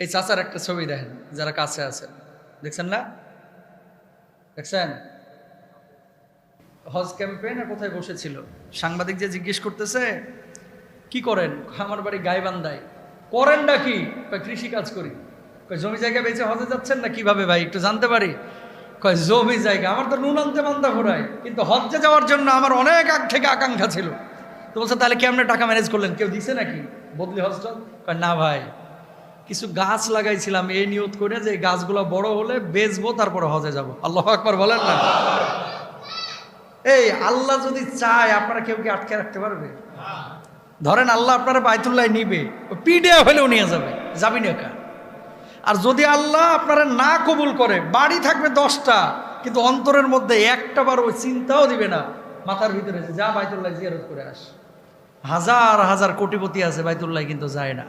এই চাচার একটা ছবি দেখেন, যারা কাছে আছেন, দেখছেন না? দেখছেন? হজ ক্যাম্পেইনে কোথায় বসেছিল, সাংবাদিক যে জিজ্ঞেস করতেছে কি করেন, আমার বাড়ি গাইবান্ধায়। করেনটা কি? কৃষি কাজ করি। জমি জায়গা বেঁচে হজে যাচ্ছেন না কিভাবে ভাই, একটু জানতে পারি? কয় জমি জায়গা, আমার তো নুন আনতে বান্দা ঘোরায়, কিন্তু হজ্জে যাওয়ার জন্য আমার অনেক আগ থেকে আকাঙ্ক্ষা ছিল। তো বলছে তাহলে কেমনে টাকা ম্যানেজ করলেন, কেউ দিছে নাকি বদলি হজটা? কয় না ভাই, কিছু গাছ লাগাইছিলাম এই নিয়ত করে যে গাছগুলো বড় হলে বেচবো, তারপরে হজে যাব। আল্লাহু আকবার বলেন না। এই আল্লাহ যদি চায়, আপনারা কেউ কি আটকে রাখতে পারবে? ধরেন আল্লাহ আপনারা বাইতুল্লাহ নিবে, পিডিয়া হলেও নিয়ে যাবে, যাবি না কা? আর যদি আল্লাহ আপনারা না কবুল করে, বাড়ি থাকবে 10টা, কিন্তু অন্তরের মধ্যে একটা বার ওই চিন্তাও দিবে না, মাথার ভিতরে যা বাইতুল্লাহ জিয়ারত করে আস। হাজার হাজার কোটিপতি আছে বাইতুল্লাহ কিন্তু যায় না।